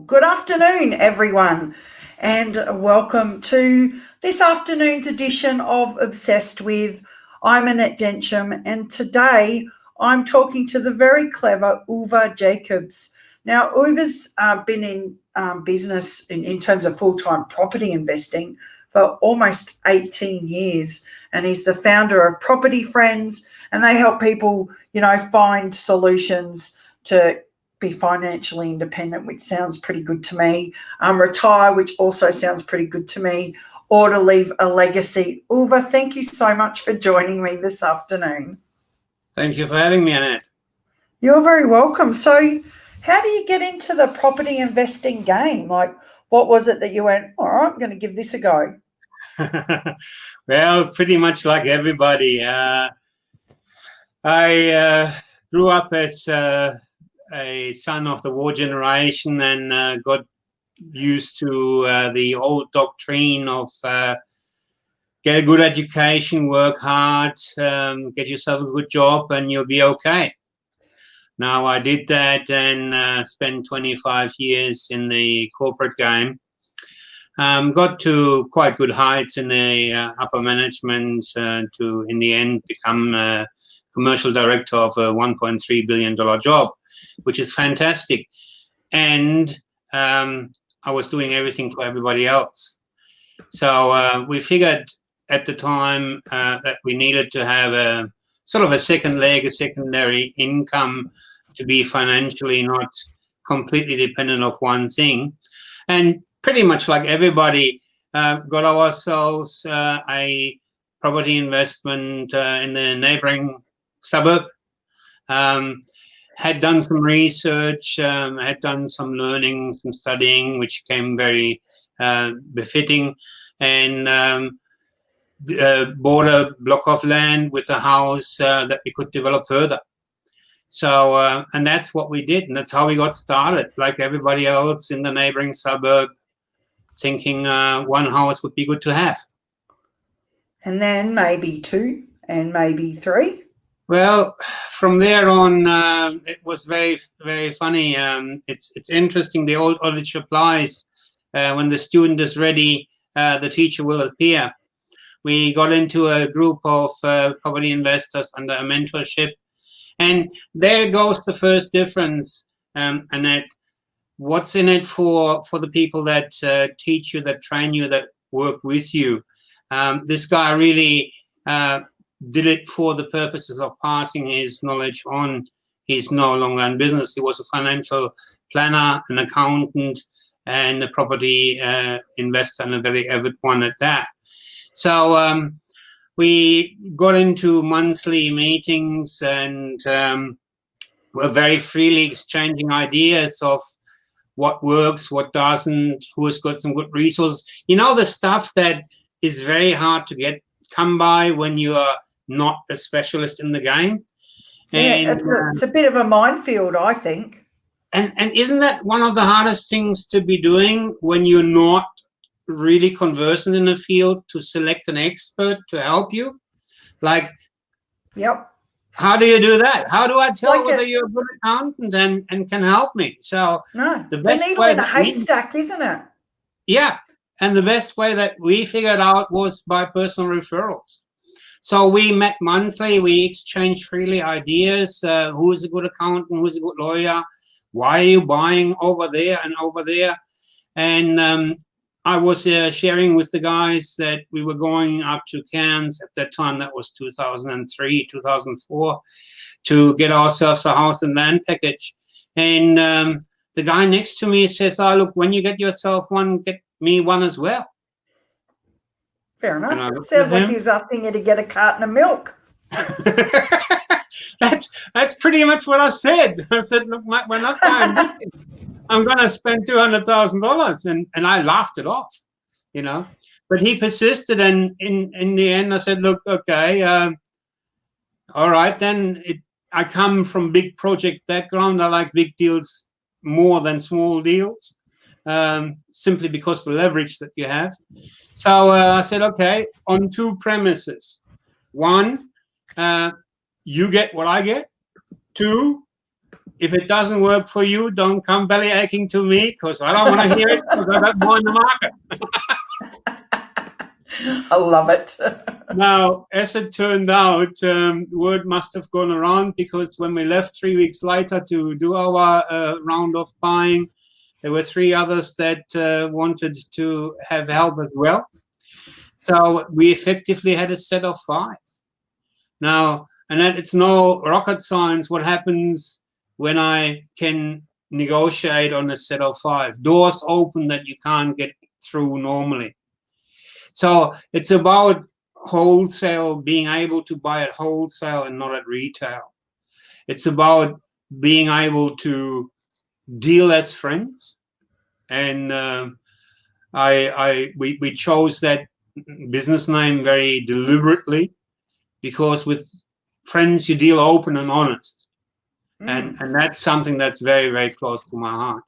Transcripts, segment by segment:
Good afternoon, everyone, and welcome to this afternoon's edition of Obsessed With. I'm Annette Densham, and today I'm talking to the very clever Uwe Jacobs. Now, Uwe's been in business in terms of full-time property investing for almost 18 years, and he's the founder of Property Friends, and they help people, find solutions to be financially independent, which sounds pretty good to me, retire, which also sounds pretty good to me, or to leave a legacy. Uwe, thank you so much for joining me this afternoon. Thank you for having me, Annette. You're very welcome. So how do you get into the property investing game? Like, what was it that you went, all right, I'm going to give this a go? Well, pretty much like everybody. I grew up as a son of the war generation and got used to the old doctrine of get a good education, work hard, get yourself a good job, and you'll be okay. Now, I did that and spent 25 years in the corporate game. Got to quite good heights in the upper management to, in the end, become a commercial director of a $1.3 billion job, which is fantastic. And I was doing everything for everybody else. So we figured at the time that we needed to have a sort of a second leg, a secondary income to be financially not completely dependent of one thing. And pretty much like everybody, got ourselves a property investment in the neighboring suburb. Had done some research, had done some learning, some studying, which came very befitting, and bought a block of land with a house that we could develop further. So, and that's what we did, and that's how we got started, like everybody else in the neighboring suburb, thinking one house would be good to have. And then maybe two, and maybe three. Well, from there on, it was very, very funny. It's interesting. The old adage applies. When the student is ready, the teacher will appear. We got into a group of property investors under a mentorship. And there goes the first difference, Annette. What's in it for the people that teach you, that train you, that work with you? This guy really did it for the purposes of passing his knowledge on. He's no longer in business. He was a financial planner, an accountant, and a property investor, and a very avid one at that. So we got into monthly meetings and were very freely exchanging ideas of what works, what doesn't, who has got some good resources. You know, the stuff that is very hard to come by when you are not a specialist in the game. And yeah, it's a bit of a minefield, I think. And isn't that one of the hardest things to be doing when you're not really conversant in the field, to select an expert to help you? Like, yep. How do you do that? How do I tell whether you're a good accountant and can help me? So no, the best needle in a haystack, isn't it? Yeah. And the best way that we figured out was by personal referrals. So we met monthly, we exchanged freely ideas, who is a good accountant, who is a good lawyer, why are you buying over there and over there? And I was sharing with the guys that we were going up to Cairns at that time, that was 2003, 2004, to get ourselves a house and land package. And the guy next to me says, oh, look, when you get yourself one, get me one as well. Fair enough. Sounds like he was asking you to get a carton of milk. That's pretty much what I said. I said, look, mate, we're not going. I'm going to spend $200,000, and I laughed it off, you know. But he persisted, and in the end, I said, look, okay, all right, then. I come from big project background. I like big deals more than small deals, simply because the leverage that you have. So I said, okay, on two premises. One, you get what I get. Two, if it doesn't work for you, don't come belly aching to me, because I don't want to hear it, because I got more in the market. I love it. Now, as it turned out, word must have gone around, because when we left 3 weeks later to do our round of buying, there were 3 others that wanted to have help as well. So we effectively had a set of 5. Now, and that it's no rocket science what happens when I can negotiate on a set of 5. Doors open that you can't get through normally. So it's about wholesale, being able to buy at wholesale and not at retail. It's about being able to deal as friends. And we chose that business name very deliberately, because with friends you deal open and honest. And that's something that's very, very close to my heart.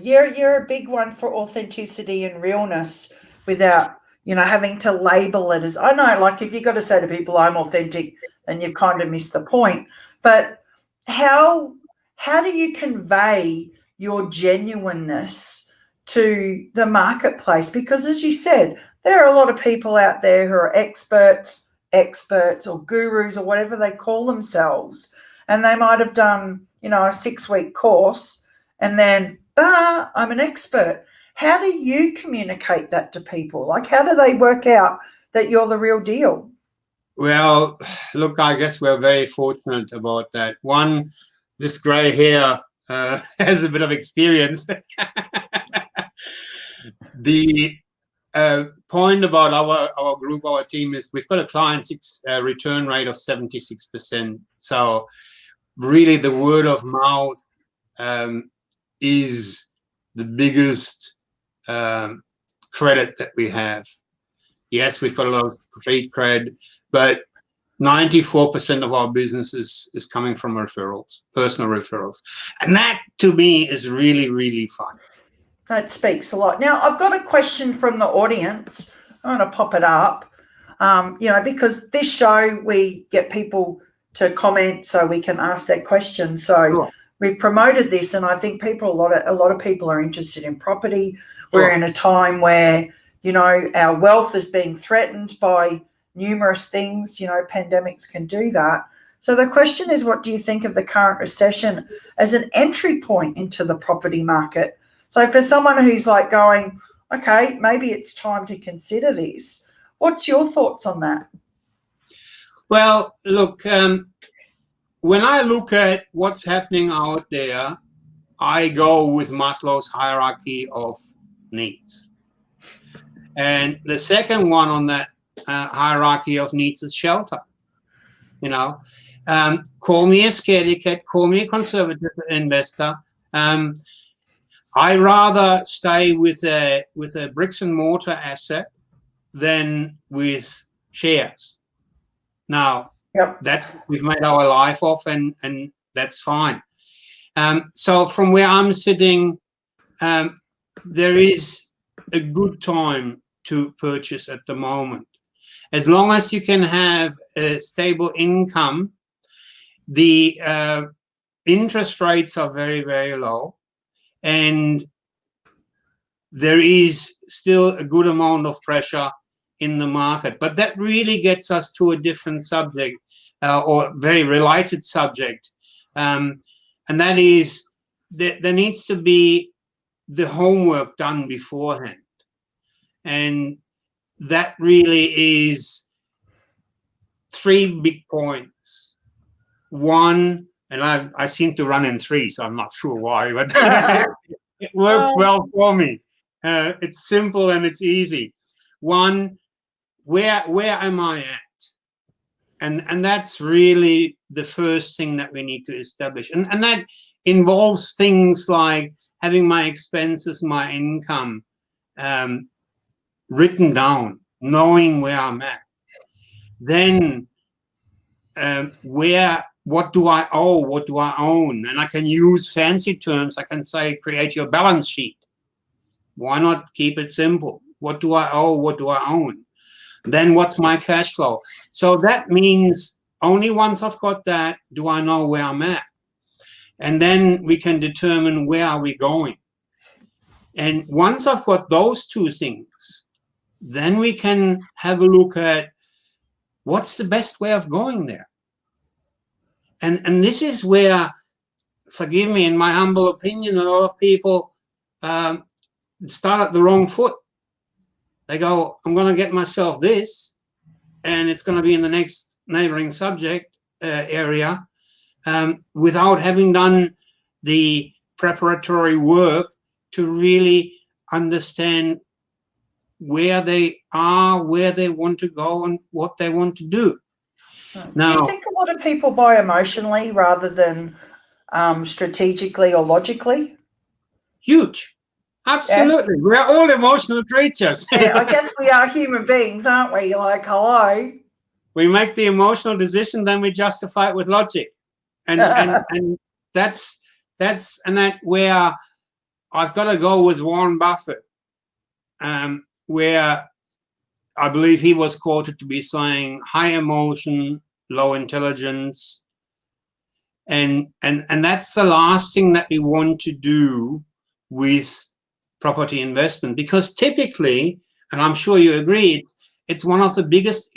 You're a big one for authenticity and realness, without, you know, having to label it as, I know, like if you've got to say to people, I'm authentic, then you've kind of missed the point. But how do you convey your genuineness to the marketplace? Because as you said, there are a lot of people out there who are experts or gurus or whatever they call themselves, and they might have done, you know, a 6-week course and then, I'm an expert. How do you communicate that to people? Like, how do they work out that you're the real deal? Well, look, I guess we're very fortunate about that. One, this gray hair has a bit of experience. The point about our group, our team, is we've got a client return rate of 76%. So really the word of mouth is the biggest credit that we have. Yes, we've got a lot of street cred, but 94% of our business is coming from referrals, personal referrals. And that, to me, is really, really fun. That speaks a lot. Now, I've got a question from the audience. I'm going to pop it up, you know, because this show, we get people to comment so we can ask their questions. So sure. We've promoted this, and I think a lot of people are interested in property. Sure. We're in a time where, you know, our wealth is being threatened by numerous things. You know, pandemics can do that. So the question is, what do you think of the current recession as an entry point into the property market? So for someone who's like going, okay, maybe it's time to consider this, what's your thoughts on that? Well, look, when I look at what's happening out there, I go with Maslow's hierarchy of needs. And the second one on that hierarchy of needs is shelter. You know, call me a scaredy cat, call me a conservative investor. I rather stay with a bricks and mortar asset than with shares. Now, yep. That's what we've made our life of, and that's fine. So from where I'm sitting, there is a good time to purchase at the moment. As long as you can have a stable income, the interest rates are very, very low, and there is still a good amount of pressure in the market. But that really gets us to a different subject, or very related subject, and that is there needs to be the homework done beforehand. And that really is 3 big points. One, and I seem to run in 3, so I'm not sure why, but it works well for me. It's simple and it's easy. One, where am I at? And that's really the first thing that we need to establish. And that involves things like having my expenses, my income written down, knowing where I'm at. Then what do I owe? What do I own? And I can use fancy terms. I can say, create your balance sheet. Why not keep it simple? What do I owe? What do I own? Then what's my cash flow? So that means only once I've got that, do I know where I'm at. and then we can determine where are we going. And once I've got those two things, then we can have a look at what's the best way of going there. And this is where, forgive me, in my humble opinion, a lot of people start at the wrong foot. They go, I'm going to get myself this, and it's going to be in the next neighboring subject area, without having done the preparatory work to really understand where they are, where they want to go, and what they want to do. Now, do you think a lot of people buy emotionally rather than strategically or logically? Huge. Absolutely. Yeah. We're all emotional creatures. Yeah, I guess we are human beings, aren't we? Like, hello. We make the emotional decision, then we justify it with logic. And that's where I've got to go with Warren Buffett, where I believe he was quoted to be saying high emotion, low intelligence. And that's the last thing that we want to do with property investment, because typically, and I'm sure you agree, it's one of the biggest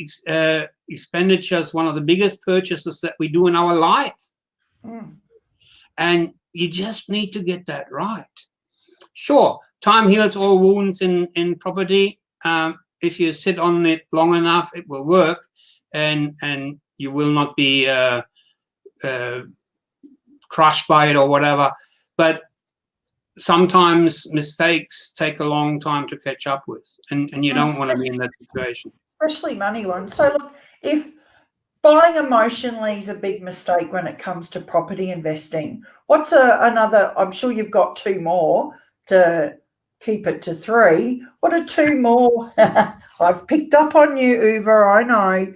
expenditures, one of the biggest purchases that we do in our life. And you just need to get that right. Sure, time heals all wounds in property. If you sit on it long enough, it will work, and you will not be crushed by it or whatever. But sometimes mistakes take a long time to catch up with, and you don't want to be in that situation. Especially money ones. So look, if buying emotionally is a big mistake when it comes to property investing, what's another, I'm sure you've got two more to keep it to three. What are two more? I've picked up on you, Uwe, I know.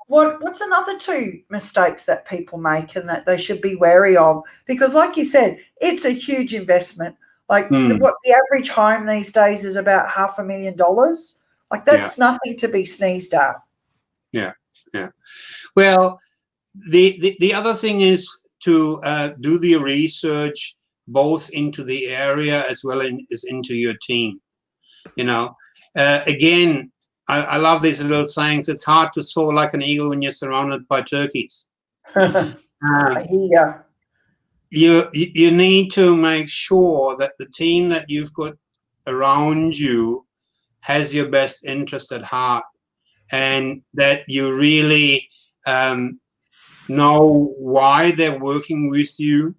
What's another two mistakes that people make and that they should be wary of? Because like you said, it's a huge investment. Like what the average home these days is about $500,000. Like that's nothing to be sneezed at. Yeah. Well, the other thing is to do the research both into the area as well as into your team. You know, again, I love these little sayings. It's hard to soar like an eagle when you're surrounded by turkeys. You need to make sure that the team that you've got around you has your best interest at heart, and that you really know why they're working with you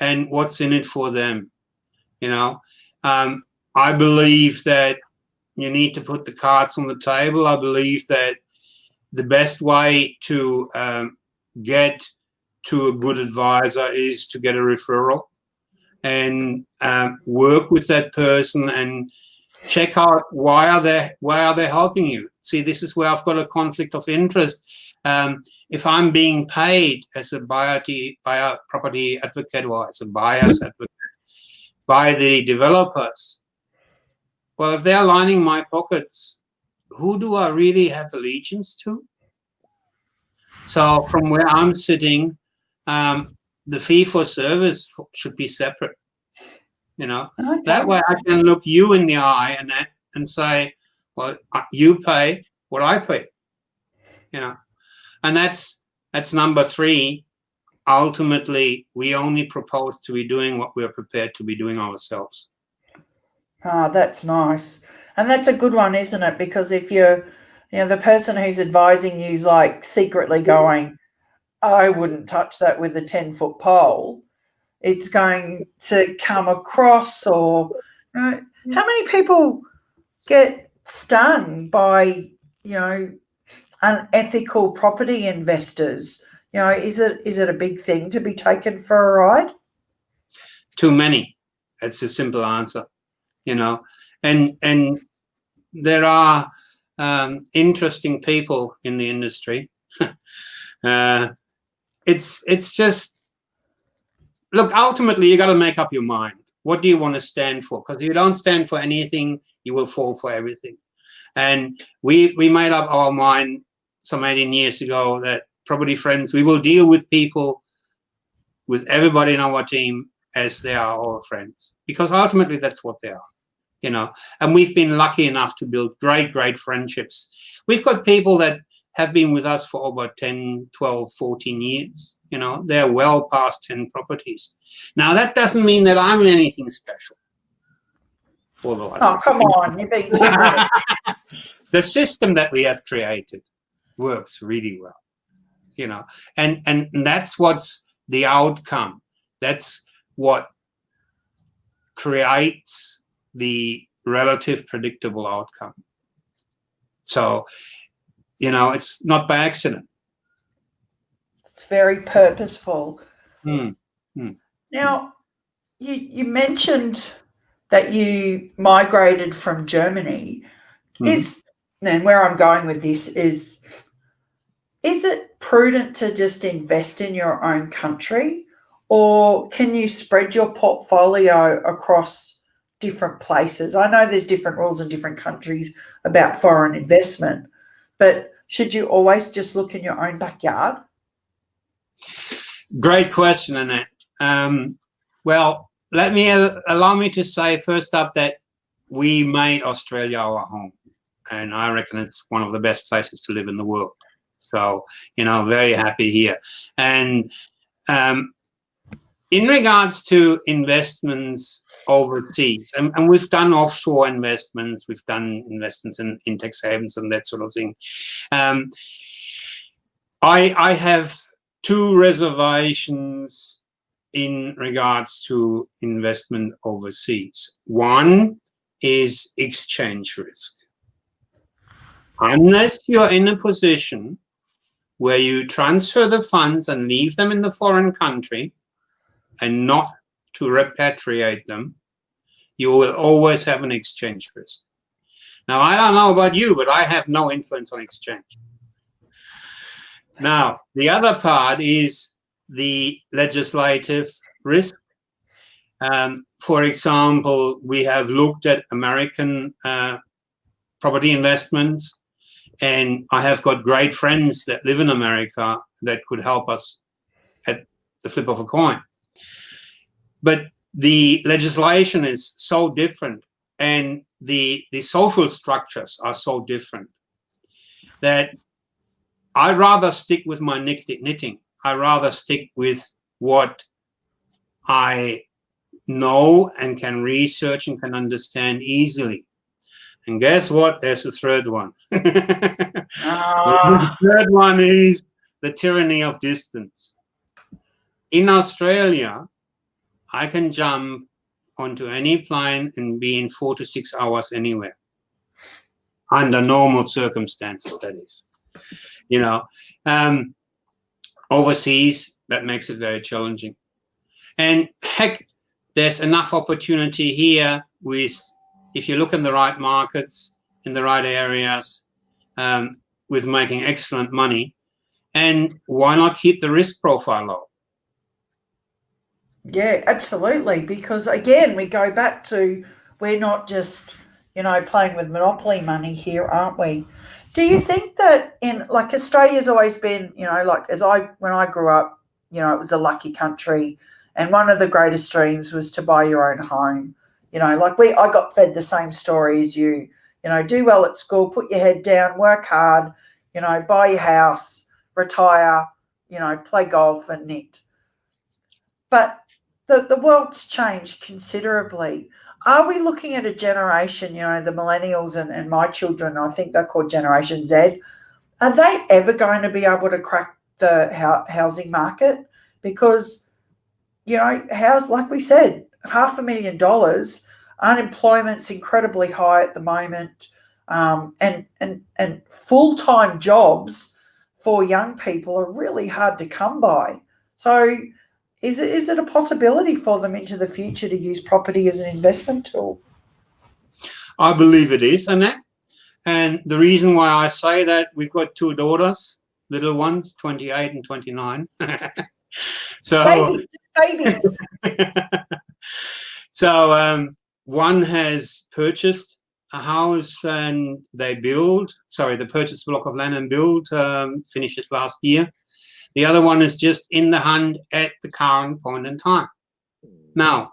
and what's in it for them. You know, I believe that you need to put the cards on the table. I believe that the best way to get to a good advisor is to get a referral and work with that person and check out why are they helping you. See, this is where I've got a conflict of interest. If I'm being paid as a property advocate or as a buyer's advocate by the developers, well, if they're lining my pockets, who do I really have allegiance to? So from where I'm sitting, the fee for service should be separate. You know, that way I can look you in the eye and say, well, you pay what I pay. You know, and that's number three. Ultimately, we only propose to be doing what we're prepared to be doing ourselves. Ah, that's nice. And that's a good one, isn't it? Because if you're, the person who's advising you is like secretly going, I wouldn't touch that with a 10-foot pole, it's going to come across, or how many people get stung by, unethical property investors? Is it a big thing to be taken for a ride? Too many. That's a simple answer. And there are interesting people in the industry. It's just, look, ultimately you got to make up your mind. What do you want to stand for? Because if you don't stand for anything, you will fall for everything. And we made up our mind some 18 years ago that Property Friends, we will deal with people with everybody in our team as they are our friends, because ultimately that's what they are, you know. And we've been lucky enough to build great friendships. We've got people that have been with us for over 10, 12, 14 years. You know, they're well past 10 properties. Now, that doesn't mean that I'm anything special. Although oh, come on, you're being too good. The system that we have created works really well, you know, and that's what's the outcome. That's what creates the relative predictable outcome. So, you know, it's not by accident. It's very purposeful. Now, you mentioned that you migrated from Germany. And where I'm going with this is it prudent to just invest in your own country, or can you spread your portfolio across different places? I know there's different rules in different countries about foreign investment, but should you always just look in your own backyard? Great question, Annette. Well, allow me to say first up that we made Australia our home, and I reckon it's one of the best places to live in the world. So, you know, very happy here. And in regards to investments overseas, and we've done offshore investments, we've done investments in tax havens and that sort of thing. I have two reservations in regards to investment overseas. One is exchange risk. Unless you're in a position where you transfer the funds and leave them in the foreign country and not to repatriate them, you will always have an exchange risk. Now, I don't know about you, but I have no influence on exchange. Now, the other part is the legislative risk. For example, we have looked at American property investments, and I have got great friends that live in America that could help us at the flip of a coin. But the legislation is so different, and the social structures are so different, that I'd rather stick with my knitting. I'd rather stick with what I know and can research and can understand easily. And guess what? There's a third one. The third one is the tyranny of distance. In Australia, I can jump onto any plane and be in 4 to 6 hours anywhere. Under normal circumstances, that is. You know, overseas, that makes it very challenging. And heck, there's enough opportunity here with, if you look in the right markets, in the right areas, with making excellent money. And why not keep the risk profile low? Yeah, absolutely. Because again, we go back to, we're not just, you know, playing with monopoly money here, aren't we? Do you think that in, like, Australia's always been, you know, like when I grew up, you know, it was a lucky country, and one of the greatest dreams was to buy your own home. You know, like I got fed the same story as you. You know, do well at school, put your head down, work hard, you know, buy your house, retire, you know, play golf and knit. But the world's changed considerably. Are we looking at a generation, you know, the millennials and my children, I think they're called Generation Z, are they ever going to be able to crack the housing market? Because, you know, like we said, $500,000, unemployment's incredibly high at the moment, and full-time jobs for young people are really hard to come by. So is it a possibility for them into the future to use property as an investment tool? I believe it is, Annette. And the reason why I say that, we've got two daughters, little ones, 28 and 29. So babies. So one has purchased a house and they purchased a block of land and built, finished it last year. The other one is just in the hunt at the current point in time. Now,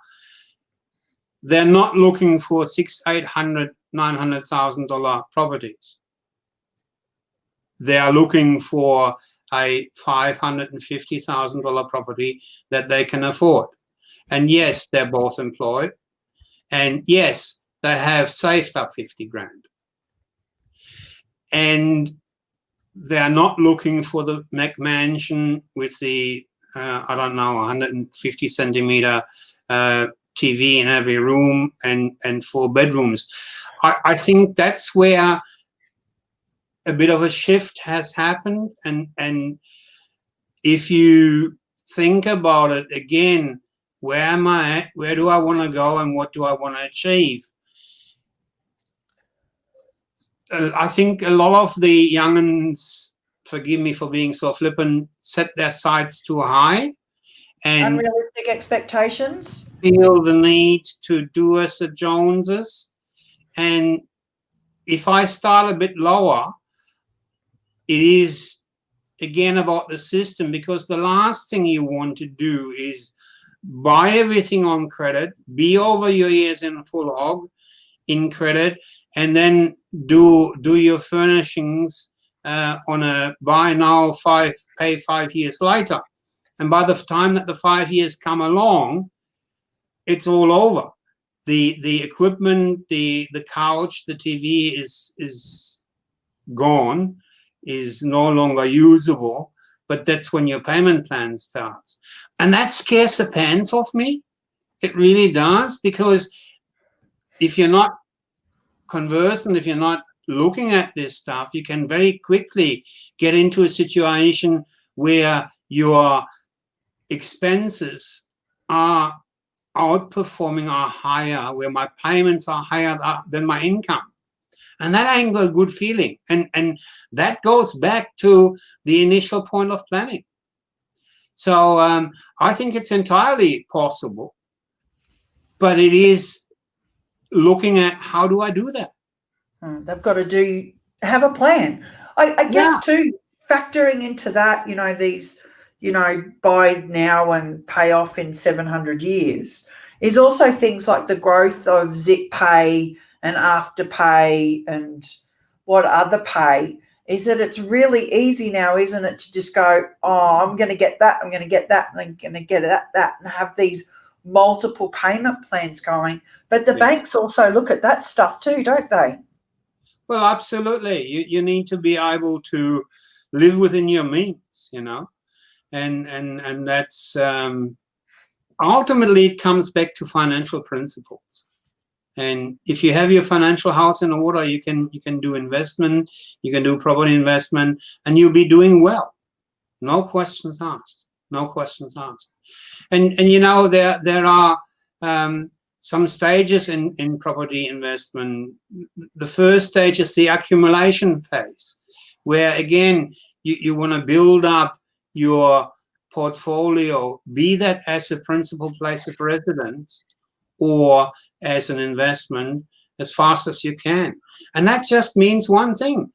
they're not looking for $600,000, $800,000, $900,000 properties. They are looking for a $550,000 property that they can afford. And yes, they're both employed. And yes, they have saved up 50 grand. And they're not looking for the McMansion with the, I don't know, 150 centimeter TV in every room and 4 bedrooms. I think that's where a bit of a shift has happened. And if you think about it again, where am I at? Where do I want to go and what do I want to achieve? I think a lot of the young'uns, forgive me for being so flippant, set their sights too high and unrealistic expectations, feel the need to do as the Joneses. And if I start a bit lower, it is again about the system, because the last thing you want to do is buy everything on credit, be over your ears in full hog in credit, and then do your furnishings on a buy now, pay 5 years later. And by the time that the 5 years come along, it's all over. The equipment, the couch, the TV is gone, is no longer usable, but that's when your payment plan starts. And that scares the pants off me. It really does, because if you're not conversant, if you're not looking at this stuff, you can very quickly get into a situation where your expenses are outperforming, are higher, where my payments are higher than my income. And that ain't a good feeling. And that goes back to the initial point of planning. So I think it's entirely possible, but it is looking at how do I do that? They've got to have a plan. I guess too, factoring into that, these, buy now and pay off in 700 years is also things like the growth of Zip Pay and Afterpay and what other pay is that it's really easy now, isn't it, to just go, oh, I'm going to get that, I'm going to get that, and I'm going to get that, and have these multiple payment plans going. But the banks also look at that stuff too, don't they? Well, absolutely. You need to be able to live within your means, and that's ultimately it comes back to financial principles. And if you have your financial house in order, you can do investment, you can do property investment, and you'll be doing well. No questions asked. No questions asked. And there are some stages in property investment. The first stage is the accumulation phase, where again you want to build up your portfolio, be that as a principal place of residence or as an investment, as fast as you can. And that just means one thing: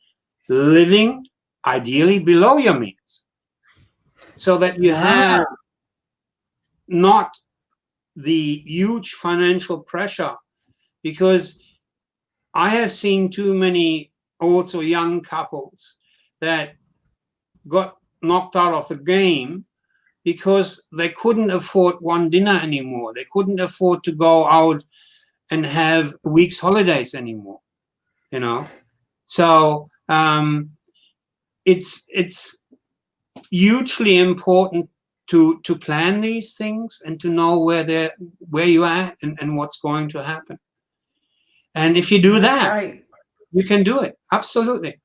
living ideally below your means, so that you have not the huge financial pressure. Because I have seen too many also young couples that got knocked out of the game because they couldn't afford one dinner anymore. They couldn't afford to go out and have a week's holidays anymore, So it's hugely important to plan these things and to know where you're at and what's going to happen. And if you do that, you can do it. Absolutely.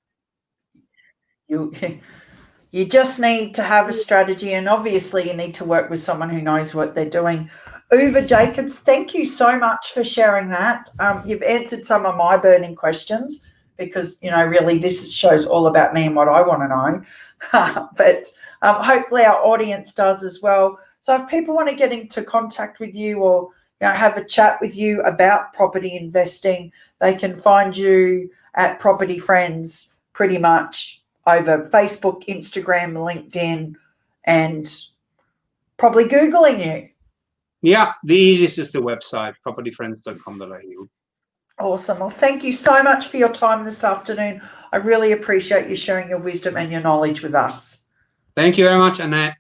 You just need to have a strategy, and obviously you need to work with someone who knows what they're doing. Uwe Jacobs, thank you so much for sharing that. You've answered some of my burning questions, because, really this shows all about me and what I want to know. But hopefully our audience does as well. So if people want to get into contact with you or have a chat with you about property investing, they can find you at Property Friends pretty much over Facebook, Instagram, LinkedIn, and probably Googling you. Yeah, the easiest is the website, propertyfriends.com.au. Awesome. Well, thank you so much for your time this afternoon. I really appreciate you sharing your wisdom and your knowledge with us. Thank you very much, Annette.